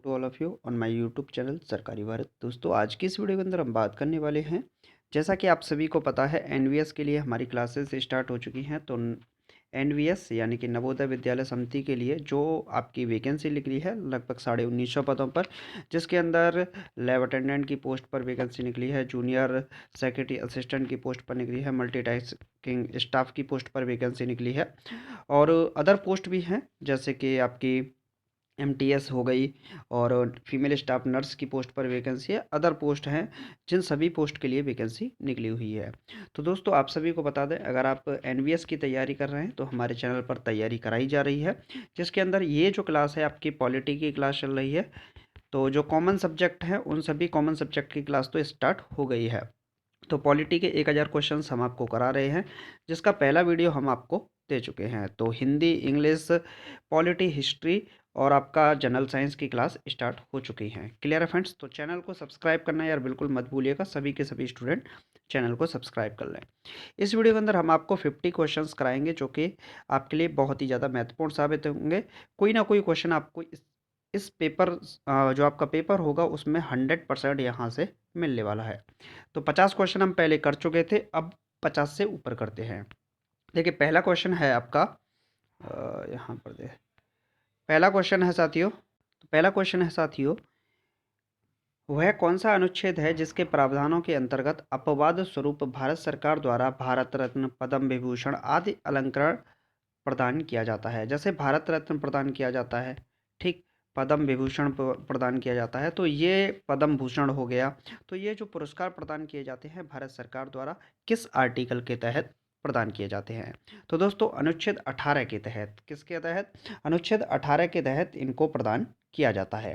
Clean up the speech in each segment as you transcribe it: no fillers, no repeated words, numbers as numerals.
To all of you on my YouTube channel Sarkari Bharat. दोस्तों, आज की इस वीडियो के अंदर हम बात करने वाले हैं, जैसा कि आप सभी को पता है एनवीएस के लिए हमारी क्लासेस स्टार्ट हो चुकी हैं। तो एनवीएस यानी कि नवोदय विद्यालय समिति के लिए जो आपकी वैकेंसी निकली है लगभग 1950 पदों पर, जिसके अंदर लैब अटेंडेंट की पोस्ट पर वैकेंसी निकली है, जूनियर सेक्रेटरी असिस्टेंट की पोस्ट पर निकली है, मल्टीटास्किंग स्टाफ की पोस्ट पर वैकेंसी निकली है और अदर पोस्ट भी हैं जैसे कि आपकी एमटीएस हो गई और फीमेल स्टाफ नर्स की पोस्ट पर वैकेंसी है। अदर पोस्ट हैं जिन सभी पोस्ट के लिए वैकेंसी निकली हुई है। तो दोस्तों, आप सभी को बता दें, अगर आप एनवीएस की तैयारी कर रहे हैं तो हमारे चैनल पर तैयारी कराई जा रही है, जिसके अंदर ये जो क्लास है आपकी पॉलिटी की क्लास चल रही है। तो जो कॉमन सब्जेक्ट हैं उन सभी कॉमन सब्जेक्ट की क्लास तो स्टार्ट हो गई है। तो पॉलिटी के 1000 क्वेश्चंस हम आपको करा रहे हैं, जिसका पहला वीडियो हम आपको दे चुके हैं। तो हिंदी, इंग्लिश, पॉलिटी, हिस्ट्री और आपका जनरल साइंस की क्लास स्टार्ट हो चुकी हैं। क्लियर है फ्रेंड्स? तो चैनल को सब्सक्राइब करना यार बिल्कुल मत भूलिएगा, सभी के सभी स्टूडेंट चैनल को सब्सक्राइब कर लें। इस वीडियो के अंदर हम आपको 50 क्वेश्चंस कराएंगे, जो कि आपके लिए बहुत ही ज़्यादा महत्वपूर्ण साबित होंगे। कोई ना कोई क्वेश्चन आपको इस पेपर जो आपका पेपर होगा उसमें 100% यहाँ से मिलने वाला है। तो 50 क्वेश्चन हम पहले कर चुके थे, अब 50 से ऊपर करते हैं। देखिए, पहला क्वेश्चन है आपका यहाँ पर दे पहला क्वेश्चन है साथियों। तो पहला क्वेश्चन है साथियों, वह कौन सा अनुच्छेद है जिसके प्रावधानों के अंतर्गत अपवाद स्वरूप भारत सरकार द्वारा भारत रत्न, पद्म विभूषण आदि अलंकरण प्रदान किया जाता है? जैसे भारत रत्न प्रदान किया जाता है, ठीक, पद्म विभूषण प्रदान किया जाता है, तो ये पद्म भूषण हो गया। तो ये जो पुरस्कार प्रदान किए जाते हैं भारत सरकार द्वारा किस आर्टिकल के तहत प्रदान किए जाते हैं? तो दोस्तों, अनुच्छेद 18 के तहत। किसके तहत? अनुच्छेद 18 के तहत इनको प्रदान किया जाता है।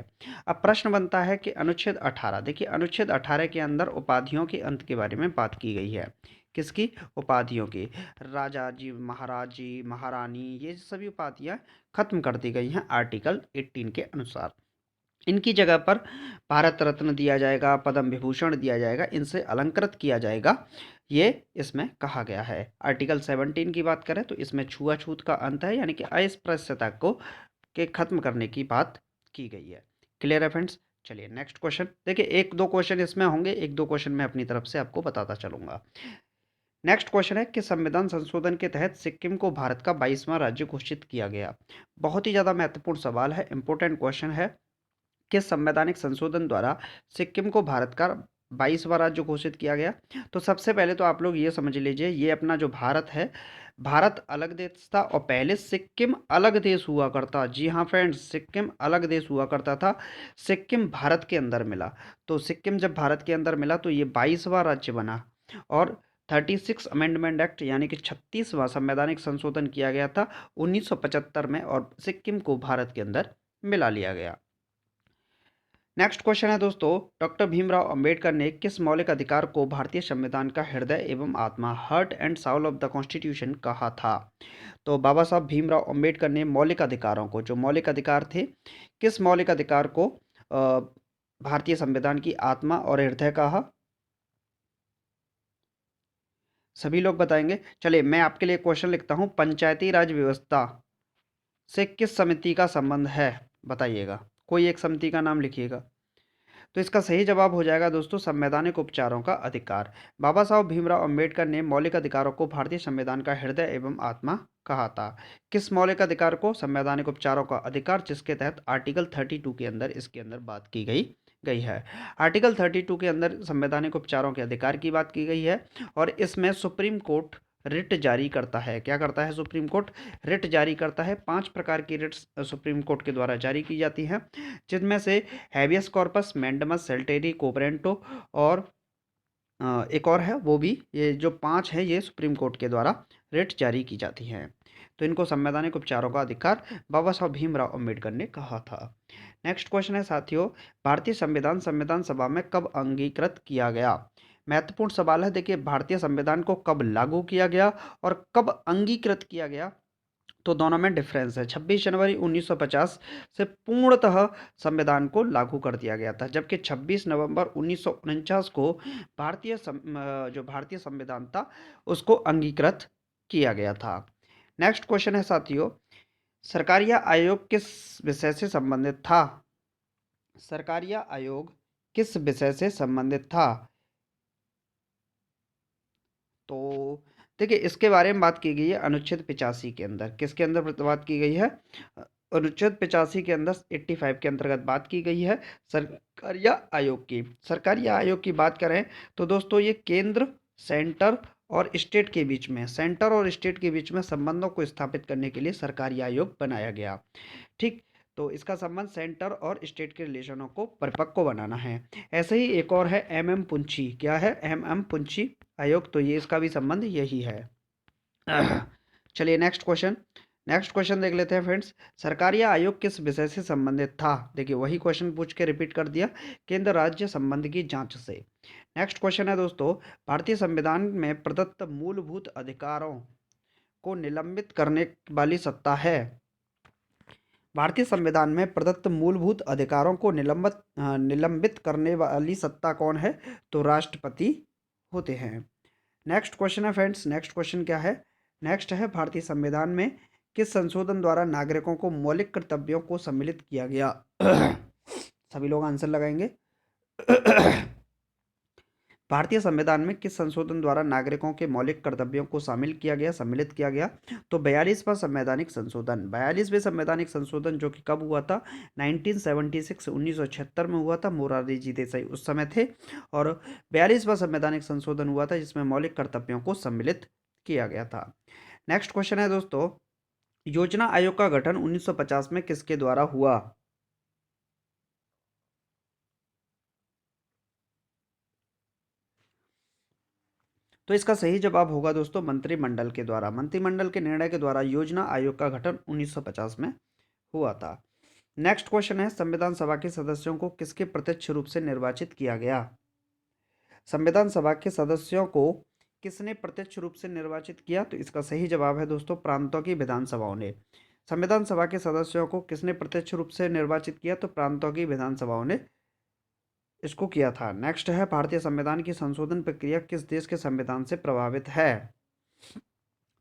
अब प्रश्न बनता है कि अनुच्छेद 18, देखिए अनुच्छेद 18 के अंदर उपाधियों के अंत के बारे में बात की गई है। किसकी? उपाधियों की। राजा जी, महाराज जी, महारानी, ये सभी उपाधियां खत्म कर दी गई हैं आर्टिकल 18 के अनुसार। इनकी जगह पर भारत रत्न दिया जाएगा, पद्म विभूषण दिया जाएगा, इनसे अलंकृत किया जाएगा, ये इसमें कहा गया है। आर्टिकल 17 की बात करें तो इसमें छुआछूत का अंत है, यानी कि अस्पृश्यता को के खत्म करने की बात की गई है। क्लियर है फ्रेंड्स? चलिए नेक्स्ट क्वेश्चन देखिए, एक दो क्वेश्चन इसमें होंगे, एक दो क्वेश्चन मैं अपनी तरफ से आपको बताता चलूंगा। नेक्स्ट क्वेश्चन है कि संविधान संशोधन के तहत सिक्किम को भारत का 22वां राज्य घोषित किया गया। बहुत ही ज़्यादा महत्वपूर्ण सवाल है, इंपॉर्टेंट क्वेश्चन है। किस संवैधानिक संशोधन द्वारा सिक्किम को भारत का 22वां राज्य घोषित किया गया? तो सबसे पहले तो आप लोग ये समझ लीजिए, ये अपना जो भारत है, भारत अलग देश था और पहले सिक्किम अलग देश हुआ करता। जी हाँ फ्रेंड्स, सिक्किम अलग देश हुआ करता था, सिक्किम भारत के अंदर मिला। तो सिक्किम जब भारत के अंदर मिला तो ये 22वां राज्य बना और 36 अमेंडमेंट एक्ट यानी कि 36वां संवैधानिक संशोधन किया गया था 1975 में और सिक्किम को भारत के अंदर मिला लिया गया। नेक्स्ट क्वेश्चन है दोस्तों, डॉक्टर भीमराव अंबेडकर ने किस मौलिक अधिकार को भारतीय संविधान का हृदय एवं आत्मा, heart and Saul of the constitution कहा था? तो बाबा साहब भीमराव अंबेडकर ने मौलिक अधिकारों को, जो मौलिक अधिकार थे, किस मौलिक अधिकार को भारतीय संविधान की आत्मा और हृदय कहा? सभी लोग बताएंगे। चलिए मैं आपके लिए क्वेश्चन लिखता हूं, पंचायती राज व्यवस्था से किस समिति का संबंध है? बताइएगा, कोई एक समिति का नाम लिखिएगा। तो इसका सही जवाब हो जाएगा दोस्तों, संवैधानिक उपचारों का अधिकार। बाबा साहब भीमराव अंबेडकर ने मौलिक अधिकारों को भारतीय संविधान का हृदय एवं आत्मा कहा था। किस मौलिक अधिकार को? संवैधानिक उपचारों का अधिकार, जिसके तहत आर्टिकल 32 के अंदर इसके अंदर बात की गई गई है। आर्टिकल 32 के अंदर संवैधानिक उपचारों के अधिकार की बात की गई है और इसमें सुप्रीम कोर्ट रिट जारी करता है। क्या करता है सुप्रीम कोर्ट? रिट जारी करता है। 5 प्रकार की रिट्स सुप्रीम कोर्ट के द्वारा जारी की जाती हैं, जिनमें से हैबियस कॉर्पस, मैंडमस, सेल्टेरी, कोबरेंटो और एक और है, वो भी, ये जो 5 हैं ये सुप्रीम कोर्ट के द्वारा रिट जारी की जाती हैं। तो इनको संवैधानिक उपचारों का अधिकार बाबा साहब भीमराव अंबेडकर ने कहा था। नेक्स्ट क्वेश्चन है साथियों, भारतीय संविधान संविधान सभा में कब अंगीकृत किया गया? महत्वपूर्ण सवाल है। देखिए, भारतीय संविधान को कब लागू किया गया और कब अंगीकृत किया गया, तो दोनों में डिफरेंस है। 26 जनवरी 1950 से पूर्णतः संविधान को लागू कर दिया गया था, जबकि 26 नवंबर 1949 को जो भारतीय संविधान था उसको अंगीकृत किया गया था। नेक्स्ट क्वेश्चन है साथियों, सरकारिया आयोग किस विषय से संबंधित था? सरकारिया आयोग किस विषय से संबंधित था? तो देखिए, इसके बारे में बात की गई है अनुच्छेद 85 के अंदर। किसके अंदर बात की गई है? अनुच्छेद 85 के अंदर 85 के अंतर्गत बात की गई है सरकारिया आयोग की। सरकारिया आयोग की बात करें तो दोस्तों ये केंद्र, सेंटर और स्टेट के बीच में, सेंटर और स्टेट के बीच में संबंधों को स्थापित करने के लिए सरकारी आयोग बनाया गया। ठीक, तो इसका संबंध सेंटर और स्टेट के रिलेशनों को परिपक्व बनाना है। ऐसे ही एक और है एम पुंछी। क्या है? एम पुंछी आयोग। तो ये इसका भी संबंध यही है। चलिए नेक्स्ट क्वेश्चन देख लेते हैं फ्रेंड्स। सरकारी आयोग किस विषय से संबंधित था? देखिए, वही क्वेश्चन पूछ के रिपीट कर दिया, केंद्र राज्य संबंध की जांच से। नेक्स्ट क्वेश्चन है दोस्तों, भारतीय संविधान में प्रदत्त मूलभूत अधिकारों को निलंबित करने वाली सत्ता है? भारतीय संविधान में प्रदत्त मूलभूत अधिकारों को निलंबित करने वाली सत्ता कौन है? तो राष्ट्रपति होते हैं। नेक्स्ट क्वेश्चन है फ्रेंड्स, नेक्स्ट क्वेश्चन क्या है? नेक्स्ट है, भारतीय संविधान में किस संशोधन द्वारा नागरिकों को मौलिक कर्तव्यों को सम्मिलित किया गया? सभी लोग आंसर लगाएंगे। भारतीय संविधान में किस संशोधन द्वारा नागरिकों के मौलिक कर्तव्यों को सम्मिलित किया गया? तो 42वां संवैधानिक संशोधन। 42वें संवैधानिक संशोधन जो कि कब हुआ था? 1976 में हुआ था। मोरारजी जी देसाई उस समय थे। और 42वां संवैधानिक संशोधन हुआ था जिसमें मौलिक कर्तव्यों को सम्मिलित किया गया था। नेक्स्ट क्वेश्चन है दोस्तों, योजना आयोग का गठन 1950 में किसके द्वारा हुआ? तो इसका सही जवाब होगा दोस्तों मंत्रिमंडल के द्वारा। मंत्रिमंडल के निर्णय के द्वारा योजना आयोग का गठन 1950 में हुआ था। नेक्स्ट क्वेश्चन है, संविधान सभा के सदस्यों को किसके प्रत्यक्ष रूप से निर्वाचित किया गया? संविधान सभा के सदस्यों को किसने प्रत्यक्ष रूप से निर्वाचित किया? तो इसका सही जवाब है दोस्तों प्रांतों की विधानसभाओं ने। संविधान सभा के सदस्यों को किसने प्रत्यक्ष रूप से निर्वाचित किया? तो प्रांतों की विधानसभाओं ने इसको किया था। नेक्स्ट है, भारतीय संविधान की संशोधन प्रक्रिया किस देश के संविधान से प्रभावित है?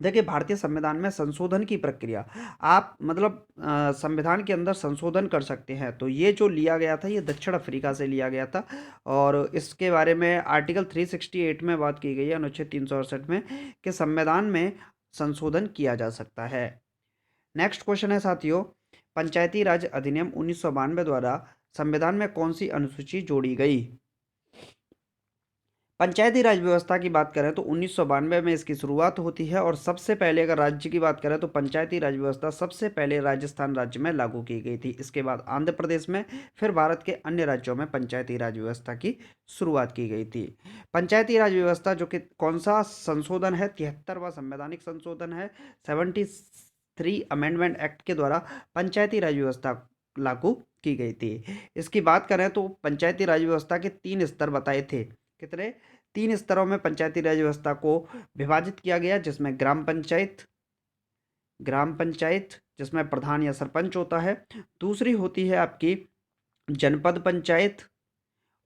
देखिए, भारतीय संविधान में संशोधन की प्रक्रिया, आप मतलब संविधान के अंदर संशोधन कर सकते हैं। तो ये जो लिया गया था ये दक्षिण अफ्रीका से लिया गया था और इसके बारे में आर्टिकल 368 में बात की गई है, अनुच्छेद 368 में, कि संविधान में संशोधन किया जा सकता है। नेक्स्ट क्वेश्चन है साथियों, पंचायती राज अधिनियम 1992 द्वारा संविधान में कौन सी अनुसूची जोड़ी गई? पंचायती राज व्यवस्था की बात करें तो 1992 में इसकी शुरुआत होती है और सबसे पहले अगर राज्य की बात करें तो पंचायती राज व्यवस्था सबसे पहले राजस्थान राज्य में लागू की गई थी। इसके बाद आंध्र प्रदेश में, फिर भारत के अन्य राज्यों में पंचायती राज व्यवस्था की शुरुआत की गई थी। पंचायती राज व्यवस्था जो कि कौन सा संशोधन है? 73वां संवैधानिक संशोधन है। 73 अमेंडमेंट एक्ट के द्वारा पंचायती राज व्यवस्था लागू की गई थी। इसकी बात करें तो पंचायती राज व्यवस्था के 3 स्तर बताए थे। कितने? 3 स्तरों में पंचायती राज व्यवस्था को विभाजित किया गया, जिसमें ग्राम पंचायत जिसमें प्रधान या सरपंच होता है, दूसरी होती है आपकी जनपद पंचायत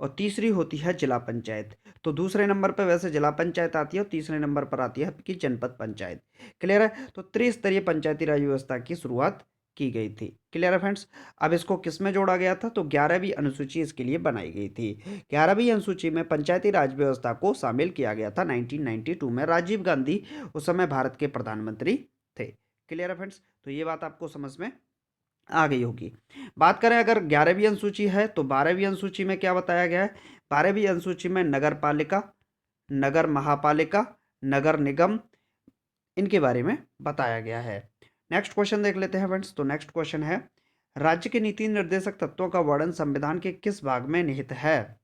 और तीसरी होती है जिला पंचायत। तो दूसरे नंबर पर वैसे जिला पंचायत आती है और तीसरे नंबर पर आती है आपकी जनपद पंचायत। क्लियर है? तो त्रिस्तरीय पंचायती राज व्यवस्था की शुरुआत की गई थी। क्लियर है फ्रेंड्स? अब इसको किस में जोड़ा गया था? तो 11वीं अनुसूची इसके लिए बनाई गई थी। 11वीं अनुसूची में पंचायती राज व्यवस्था को शामिल किया गया था 1992 में। राजीव गांधी उस समय भारत के प्रधानमंत्री थे। क्लियर है फ्रेंड्स? तो ये बात आपको समझ में आ गई होगी। बात करें अगर 11वीं अनुसूची है तो 12वीं अनुसूची में क्या बताया गया है? 12वीं अनुसूची में नगर पालिका, नगर महापालिका, नगर निगम, इनके बारे में बताया गया है। नेक्स्ट क्वेश्चन देख लेते हैं फ्रेंड्स। तो नेक्स्ट क्वेश्चन है, राज्य के नीति निर्देशक तत्वों का वर्णन संविधान के किस भाग में निहित है?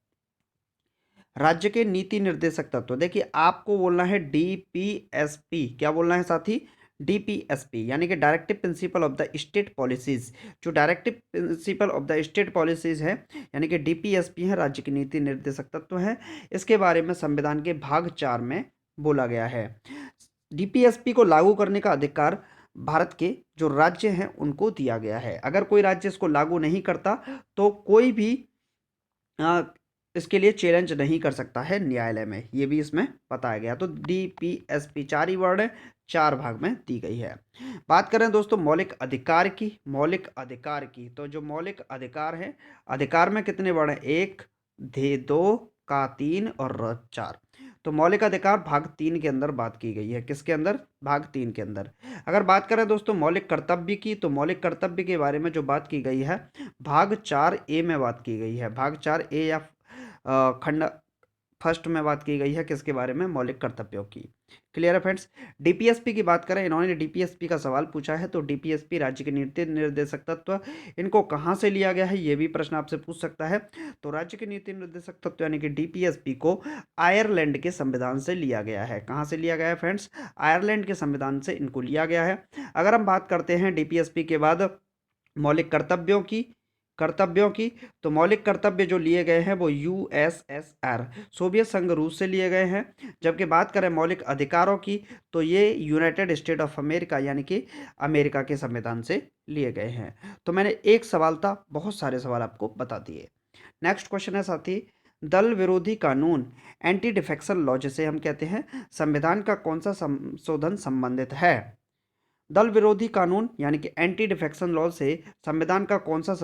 राज्य के नीति निर्देशक तत्व, देखिए आपको बोलना है डीपीएसपी। क्या बोलना है साथी? डीपीएसपी यानी कि directive principle of the state policies. जो directive principle of the state policies है यानी कि डीपीएसपी है, राज्य के नीति निर्देशक तत्व है। इसके बारे में संविधान के भाग 4 में बोला गया है। डीपीएसपी को लागू करने का अधिकार भारत के जो राज्य हैं उनको दिया गया है। अगर कोई राज्य इसको लागू नहीं करता तो कोई भी इसके लिए चैलेंज नहीं कर सकता है न्यायालय में। ये भी इसमें बताया गया। तो डीपीएसपी 4 ही वर्ड है, 4 भाग में दी गई है। बात करें दोस्तों मौलिक अधिकार की, तो जो मौलिक अधिकार है, अधिकार में कितने वर्ड हैं? 1, 2 का 3 और 4। तो मौलिक अधिकार भाग 3 के अंदर बात की गई है। किसके अंदर? भाग 3 के अंदर। अगर बात करें दोस्तों मौलिक कर्तव्य की, तो मौलिक कर्तव्य के बारे में जो बात की गई है, भाग 4 ए में बात की गई है। भाग 4 ए या खंड फर्स्ट में बात की गई है किसके बारे में? मौलिक कर्तव्यों की। क्लियर है फ्रेंड्स? डीपीएसपी की बात करें, इन्होंने डीपीएसपी का सवाल पूछा है, तो डीपीएसपी राज्य के नीति निर्देशक तत्व, इनको कहाँ से लिया गया है, ये भी प्रश्न आपसे पूछ सकता है। तो राज्य के नीति निर्देशक तत्व यानी कि डीपीएसपी को आयरलैंड के संविधान से लिया गया है। कहाँ से लिया गया है फ्रेंड्स? आयरलैंड के संविधान से इनको लिया गया है। अगर हम बात करते हैं डीपीएसपी के बाद मौलिक कर्तव्यों की, तो मौलिक कर्तव्य जो लिए गए हैं वो यूएसएसआर, सोवियत संघ रूस से लिए गए हैं। जबकि बात करें मौलिक अधिकारों की, तो ये यूनाइटेड स्टेट ऑफ अमेरिका यानी कि अमेरिका के संविधान से लिए गए हैं। तो मैंने एक सवाल था, बहुत सारे सवाल आपको बता दिए। नेक्स्ट क्वेश्चन है साथी, दल विरोधी कानून, एंटी डिफेक्शन लॉ जिसे हम कहते हैं, संविधान का कौन सा संशोधन संबंधित है? दल विरोधी कानून यानी कि एंटी डिफेक्शन लॉ से संविधान का कौन सा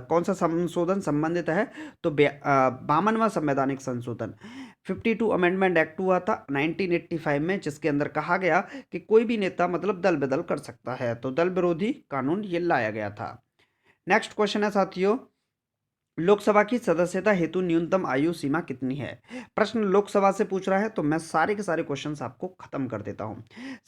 कौन सा संशोधन संबंधित है? तो 52वां संवैधानिक संशोधन, 52 अमेंडमेंट एक्ट हुआ था 1985 में, जिसके अंदर कहा गया कि कोई भी नेता मतलब दल बदल कर सकता है। तो दल विरोधी कानून ये लाया गया था। नेक्स्ट क्वेश्चन है साथियों, लोकसभा की सदस्यता हेतु न्यूनतम आयु सीमा कितनी है? प्रश्न लोकसभा से पूछ रहा है, तो मैं सारे के सारे क्वेश्चंस आपको खत्म कर देता हूं।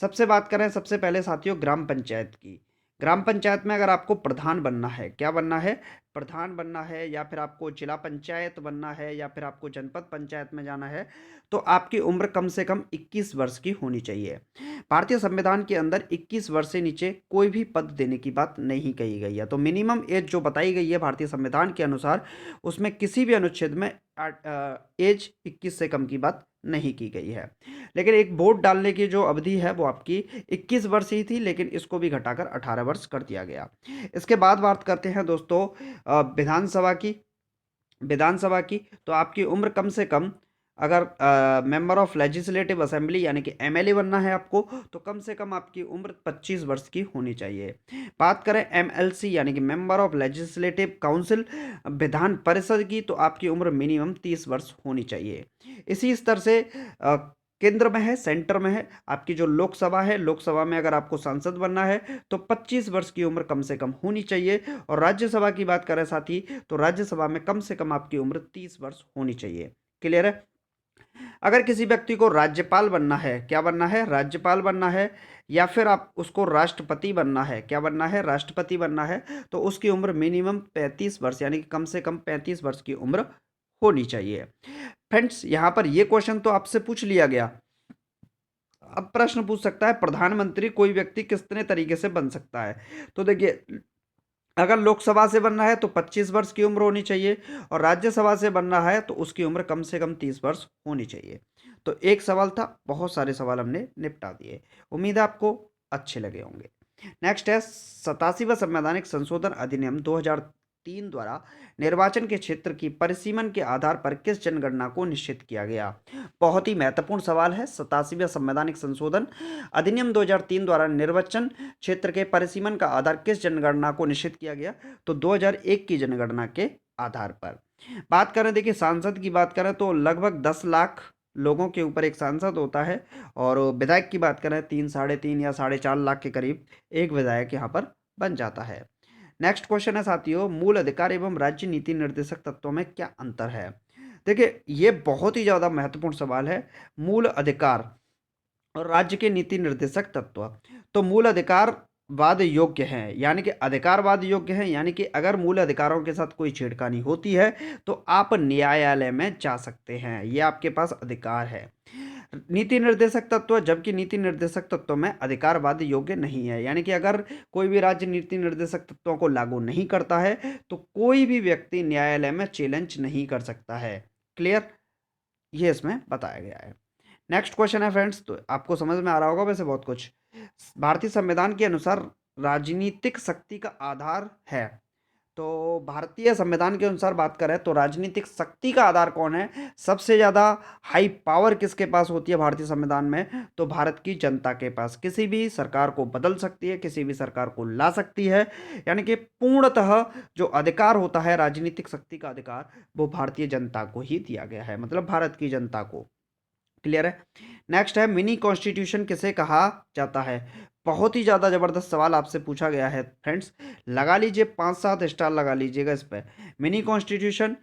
सबसे बात करें सबसे पहले साथियों ग्राम पंचायत की। ग्राम पंचायत में अगर आपको प्रधान बनना है, क्या बनना है? प्रधान बनना है, या फिर आपको जिला पंचायत बनना है, या फिर आपको जनपद पंचायत में जाना है, तो आपकी उम्र कम से कम 21 वर्ष की होनी चाहिए। भारतीय संविधान के अंदर 21 वर्ष से नीचे कोई भी पद देने की बात नहीं कही गई है। तो मिनिमम एज जो बताई गई है भारतीय संविधान के अनुसार, उसमें किसी भी अनुच्छेद में एज 21 से कम की बात नहीं की गई है। लेकिन एक वोट डालने की जो अवधि है वो आपकी 21 वर्ष ही थी, लेकिन इसको भी घटाकर 18 वर्ष कर दिया गया। इसके बाद बात करते हैं दोस्तों विधानसभा की, तो आपकी उम्र कम से कम, अगर मेंबर ऑफ लेजिस्लेटिव असेंबली यानी कि एमएलए बनना है आपको, तो कम से कम आपकी उम्र 25 वर्ष की होनी चाहिए। बात करें एमएलसी यानी कि member of legislative council, Vidhan Parishad की, तो आपकी उम्र मिनिमम 30 वर्ष होनी चाहिए। इसी स्तर से केंद्र में है, सेंटर में है, आपकी जो लोकसभा है, लोकसभा में अगर आपको सांसद बनना है तो 25 वर्ष की उम्र कम से कम होनी चाहिए। और राज्यसभा की बात करें साथी, तो राज्यसभा में कम से कम आपकी उम्र 30 वर्ष होनी चाहिए। क्लियर है? अगर किसी व्यक्ति को राज्यपाल बनना है, क्या बनना है? राज्यपाल बनना है, या फिर आप उसको राष्ट्रपति बनना है, क्या बनना है? राष्ट्रपति बनना है, तो उसकी उम्र मिनिमम 35 वर्ष यानी कि कम से कम 35 वर्ष की उम्र होनी चाहिए। फ्रेंड्स, यहाँ पर ये क्वेश्चन तो आपसे पूछ लिया गया। अब प्रश्न पूछ सकता है प्रधानमंत्री कोई व्यक्ति कितने तरीके से बन सकता है? तो देखिए, अगर लोकसभा से बनना है तो 25 वर्ष की उम्र होनी चाहिए, और राज्यसभा से बनना है तो उसकी उम्र कम से कम 30 वर्ष होनी चाहिए। तो एक सवाल था, बहुत सारे सवाल हमने निपटा दिए। उम्मीद है आपको अच्छे लगे होंगे। नेक्स्ट है 87वां संवैधानिक संशोधन अधिनियम 2003 द्वारा निर्वाचन के क्षेत्र की परिसीमन के आधार पर किस जनगणना को निश्चित किया गया? बहुत ही महत्वपूर्ण सवाल है। 87वां संवैधानिक संशोधन अधिनियम 2003 द्वारा निर्वाचन क्षेत्र के परिसीमन का आधार किस जनगणना को निश्चित किया गया? तो 2001 की जनगणना के आधार पर। बात करें, देखिए सांसद की बात करें तो लगभग 10 लाख लोगों के ऊपर एक सांसद होता है, और विधायक की बात करें 3, 3.5 या 4.5 लाख के करीब एक विधायक यहाँ पर बन जाता है। नेक्स्ट क्वेश्चन है साथियों, मूल अधिकार एवं राज्य नीति निर्देशक तत्वों में क्या अंतर है? देखिए, ये बहुत ही ज़्यादा महत्वपूर्ण सवाल है। मूल अधिकार और राज्य के नीति निर्देशक तत्व, तो मूल अधिकार वाद योग्य हैं, यानी कि अधिकारवाद योग्य हैं, यानी कि अगर मूल अधिकारों के साथ कोई छेड़खानी होती है तो आप न्यायालय में जा सकते हैं, ये आपके पास अधिकार है। नीति निर्देशक तत्व, जबकि नीति निर्देशक तत्व में अधिकारवाद योग्य नहीं है, यानी कि अगर कोई भी राज्य नीति निर्देशक तत्वों को लागू नहीं करता है तो कोई भी व्यक्ति न्यायालय में चैलेंज नहीं कर सकता है। क्लियर? ये इसमें बताया गया है। नेक्स्ट क्वेश्चन है फ्रेंड्स, तो आपको समझ में आ रहा होगा वैसे बहुत कुछ। भारतीय संविधान के अनुसार राजनीतिक शक्ति का आधार है, तो भारतीय संविधान के अनुसार बात करें तो राजनीतिक शक्ति का आधार कौन है, सबसे ज़्यादा हाई पावर किसके पास होती है भारतीय संविधान में, तो भारत की जनता के पास। किसी भी सरकार को बदल सकती है, किसी भी सरकार को ला सकती है, यानी कि पूर्णतः जो अधिकार होता है राजनीतिक शक्ति का अधिकार, वो भारतीय जनता को ही दिया गया है, मतलब भारत की जनता को। क्लियर है। नेक्स्ट है मिनी कॉन्स्टिट्यूशन किसे कहा जाता है। बहुत ही ज़्यादा ज़बरदस्त सवाल आपसे पूछा गया है फ्रेंड्स, लगा लीजिए 5-7 स्टार लगा लीजिएगा इस पर। मिनी कॉन्स्टिट्यूशन,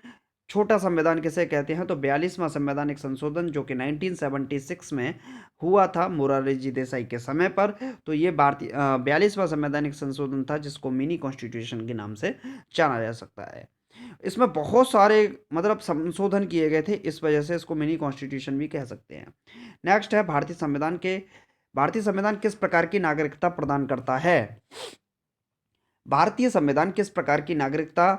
छोटा संविधान किसे कहते हैं, तो 42वां संवैधानिक संशोधन जो कि 1976 में हुआ था मोरारजी जी देसाई के समय पर। तो ये भारतीय 42वां संवैधानिक संशोधन था जिसको मिनी कॉन्स्टिट्यूशन के नाम से जाना जा सकता है। इसमें बहुत सारे मतलब संशोधन किए गए थे, इस वजह से इसको मिनी कॉन्स्टिट्यूशन भी कह सकते हैं। नेक्स्ट है भारतीय संविधान किस प्रकार की नागरिकता प्रदान करता है। भारतीय संविधान किस प्रकार की नागरिकता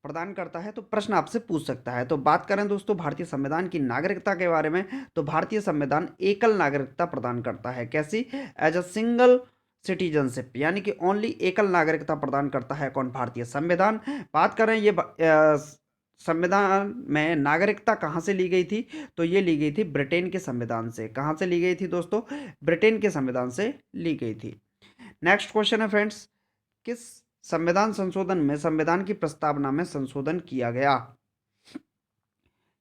प्रदान करता है, तो प्रश्न आपसे पूछ सकता है। तो बात करें दोस्तों भारतीय संविधान की नागरिकता के बारे में, तो भारतीय संविधान एकल नागरिकता प्रदान करता है। कैसी, एज अ सिंगल सिटीजनशिप, यानी कि ओनली एकल नागरिकता प्रदान करता है कौन, भारतीय संविधान। बात करें ये संविधान में नागरिकता कहाँ से ली गई थी, तो ये ली गई थी ब्रिटेन के संविधान से। कहाँ से ली गई थी दोस्तों, ब्रिटेन के संविधान से ली गई थी। नेक्स्ट क्वेश्चन है फ्रेंड्स, किस संविधान संशोधन में संविधान की प्रस्तावना में संशोधन किया गया।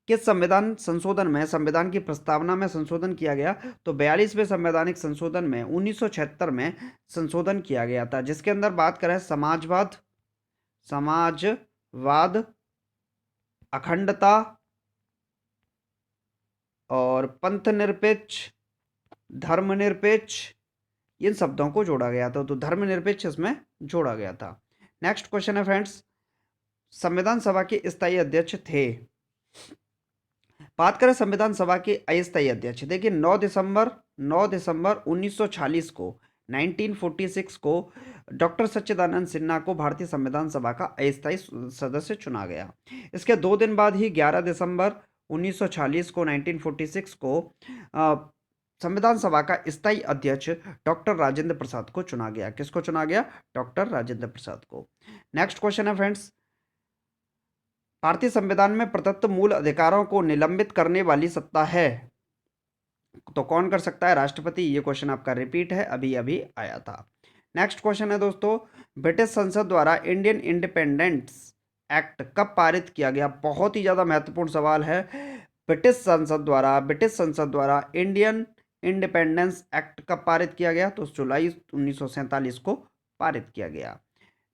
किस संविधान संशोधन में संविधान की प्रस्तावना में संशोधन किया गया, तो 42वें संवैधानिक संशोधन में 1976 में संशोधन किया गया था, जिसके अंदर बात करें समाजवाद, अखंडता और पंथनिरपेक्ष, धर्मनिरपेक्ष, इन शब्दों को जोड़ा गया था। तो धर्मनिरपेक्ष इसमें जोड़ा गया था। नेक्स्ट क्वेश्चन है फ्रेंड्स, संविधान सभा के स्थायी अध्यक्ष थे। बात करें संविधान सभा के अस्थायी अध्यक्ष, देखिए 9 दिसंबर 1946 को 1946 को डॉक्टर सच्चिदानंद सिन्हा को भारतीय संविधान सभा का अस्थायी सदस्य चुना गया। इसके 2 दिन बाद ही 11 दिसंबर 1946 को 1946 को संविधान सभा का स्थायी अध्यक्ष डॉक्टर राजेंद्र प्रसाद को चुना गया। किसको चुना गया, डॉक्टर राजेंद्र प्रसाद को। नेक्स्ट क्वेश्चन है फ्रेंड्स, भारतीय संविधान में प्रदत्त मूल अधिकारों को निलंबित करने वाली सत्ता है, तो कौन कर सकता है, राष्ट्रपति। ये क्वेश्चन आपका रिपीट है, अभी अभी आया था। नेक्स्ट क्वेश्चन है दोस्तों, ब्रिटिश संसद द्वारा इंडियन इंडिपेंडेंस एक्ट कब पारित किया गया। बहुत ही ज्यादा महत्वपूर्ण सवाल है। ब्रिटिश संसद द्वारा इंडियन इंडिपेंडेंस एक्ट कब पारित किया गया, तो जुलाई 1947 को पारित किया गया।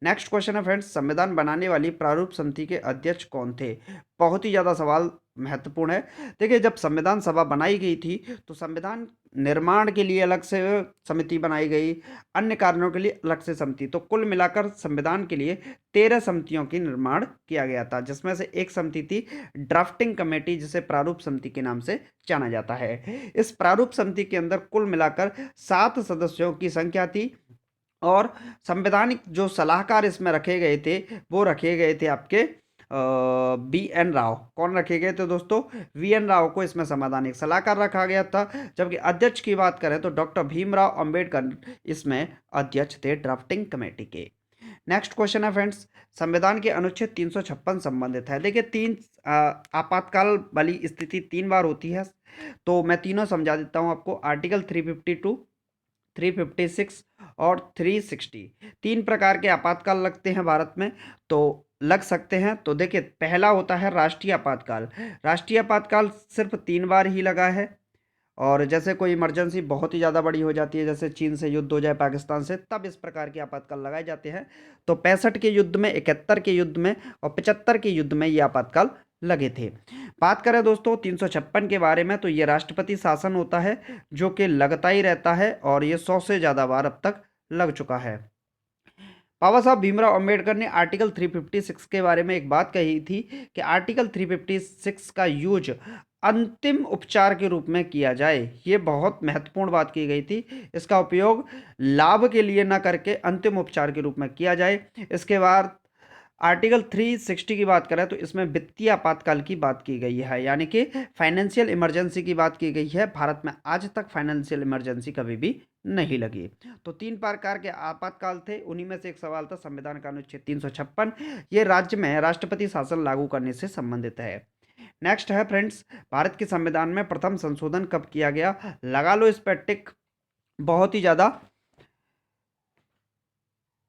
नेक्स्ट क्वेश्चन है फ्रेंड्स, संविधान बनाने वाली प्रारूप समिति के अध्यक्ष कौन थे। बहुत ही ज़्यादा सवाल महत्वपूर्ण है। देखिए जब संविधान सभा बनाई गई थी तो संविधान निर्माण के लिए अलग से समिति बनाई गई, अन्य कारणों के लिए अलग से समिति, तो कुल मिलाकर संविधान के लिए 13 समितियों की निर्माण किया गया था, जिसमें से एक समिति थी ड्राफ्टिंग कमेटी, जिसे प्रारूप समिति के नाम से जाना जाता है। इस प्रारूप समिति के अंदर कुल मिलाकर 7 सदस्यों की संख्या थी और संवैधानिक जो सलाहकार इसमें रखे गए थे वो रखे गए थे आपके BN राव। कौन रखे गए थे दोस्तों, VN राव को इसमें संवैधानिक सलाहकार रखा गया था। जबकि अध्यक्ष की बात करें तो डॉक्टर भीमराव अंबेडकर इसमें अध्यक्ष थे ड्राफ्टिंग कमेटी के। नेक्स्ट क्वेश्चन है फ्रेंड्स, संविधान के अनुच्छेद 356 संबंधित है। देखिए 3 आपातकाल वाली स्थिति 3 बार होती है, तो मैं तीनों समझा देता हूं आपको। आर्टिकल 352, 356 और 360, 3 प्रकार के आपातकाल लगते हैं भारत में, तो लग सकते हैं। तो देखिए पहला होता है राष्ट्रीय आपातकाल। राष्ट्रीय आपातकाल सिर्फ 3 बार ही लगा है, और जैसे कोई इमरजेंसी बहुत ही ज़्यादा बड़ी हो जाती है, जैसे चीन से युद्ध हो जाए, पाकिस्तान से, तब इस प्रकार के आपातकाल लगाए जाते हैं। तो 65 के युद्ध में, 71 के युद्ध में और 75 के युद्ध में ये आपातकाल लगे थे। बात करें दोस्तों 356 के बारे में, तो ये राष्ट्रपति शासन होता है जो कि लगता ही रहता है, और ये 100 से ज़्यादा बार अब तक लग चुका है। बाबा साहब भीमराव अंबेडकर ने आर्टिकल 356 के बारे में एक बात कही थी कि आर्टिकल 356 का यूज अंतिम उपचार के रूप में किया जाए। ये बहुत महत्वपूर्ण बात की गई थी। इसका उपयोग लाभ के लिए ना करके अंतिम उपचार के रूप में किया जाए। इसके बाद आर्टिकल 360 की बात करें तो इसमें वित्तीय आपातकाल की बात की गई है, यानी कि फाइनेंशियल इमरजेंसी की बात की गई है। भारत में आज तक फाइनेंशियल इमरजेंसी कभी भी नहीं लगी। तो 3 प्रकार के आपातकाल थे, उन्हीं में से एक सवाल था संविधान का अनुच्छेद 356, ये राज्य में राष्ट्रपति शासन लागू करने से संबंधित है। नेक्स्ट है फ्रेंड्स, भारत के संविधान में प्रथम संशोधन कब किया गया? लगा लो इस पर टिक, बहुत ही ज़्यादा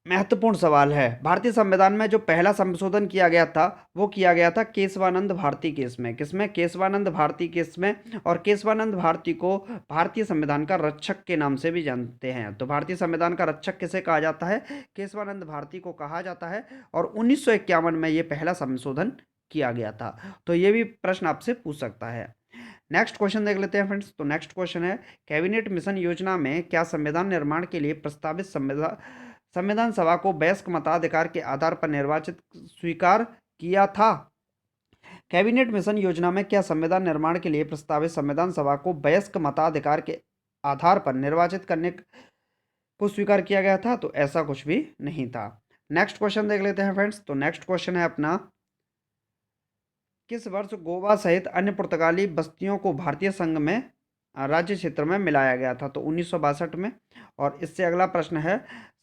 महत्वपूर्ण सवाल है। भारतीय संविधान में जो पहला संशोधन किया गया था वो किया गया था केशवानंद भारती केस में। किसमें? केशवानंद भारती केस में। और केशवानंद भारती को भारतीय संविधान का रक्षक के नाम से भी जानते हैं। तो भारतीय संविधान का रक्षक किसे कहा जाता है? केशवानंद भारती को कहा जाता है। और 1951 में ये पहला संशोधन किया गया था। तो ये भी प्रश्न आपसे पूछ सकता है। नेक्स्ट क्वेश्चन देख लेते हैं फ्रेंड्स। तो नेक्स्ट क्वेश्चन है, कैबिनेट मिशन योजना में क्या संविधान निर्माण के लिए प्रस्तावित संविधान सभा को वयस्क मताधिकार के आधार पर निर्वाचित स्वीकार किया था? कैबिनेट मिशन योजना में क्या संविधान निर्माण के लिए प्रस्तावित संविधान सभा को वयस्क मताधिकार के आधार पर निर्वाचित करने को स्वीकार किया गया था? तो ऐसा कुछ भी नहीं था। नेक्स्ट क्वेश्चन देख लेते हैं फ्रेंड्स। तो नेक्स्ट क्वेश्चन है अपना, किस वर्ष गोवा सहित अन्य पुर्तगाली बस्तियों को भारतीय संघ में राज्य क्षेत्र में मिलाया गया था? तो 1962 में। और इससे अगला प्रश्न है,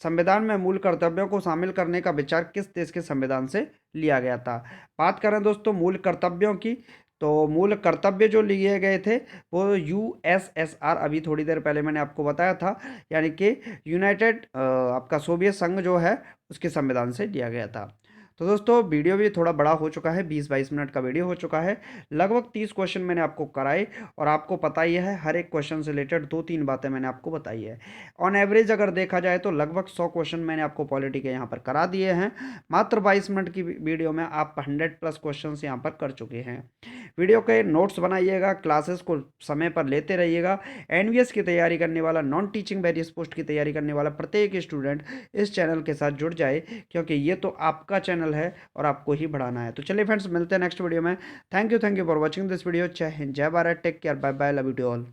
संविधान में मूल कर्तव्यों को शामिल करने का विचार किस देश के संविधान से लिया गया था? बात करें दोस्तों मूल कर्तव्यों की, तो मूल कर्तव्य जो लिए गए थे वो यूएसएसआर, अभी थोड़ी देर पहले मैंने आपको बताया था, यानी कि यूनाइटेड आपका सोवियत संघ जो है उसके संविधान से लिया गया था। तो दोस्तों वीडियो भी थोड़ा बड़ा हो चुका है, 20-22 मिनट का वीडियो हो चुका है। लगभग 30 क्वेश्चन मैंने आपको कराए और आपको पता ही है हर एक क्वेश्चन से रिलेटेड 2-3 बातें मैंने आपको बताई है। ऑन एवरेज अगर देखा जाए तो लगभग 100 क्वेश्चन मैंने आपको पॉलिटी के यहाँ पर करा दिए हैं। मात्र 22 मिनट की वीडियो में आप 100+ क्वेश्चन यहाँ पर कर चुके हैं। वीडियो के नोट्स बनाइएगा, क्लासेस को समय पर लेते रहिएगा। एनवीएस की तैयारी करने वाला, नॉन टीचिंग वेरियस पोस्ट की तैयारी करने वाला प्रत्येक स्टूडेंट इस चैनल के साथ जुड़ जाए, क्योंकि ये तो आपका चैनल है और आपको ही बढ़ाना है। तो चलिए फ्रेंड्स, मिलते हैं नेक्स्ट वीडियो में। Thank you for watching this video. जय हिंद, जय भारत, take care, bye bye, love you to all.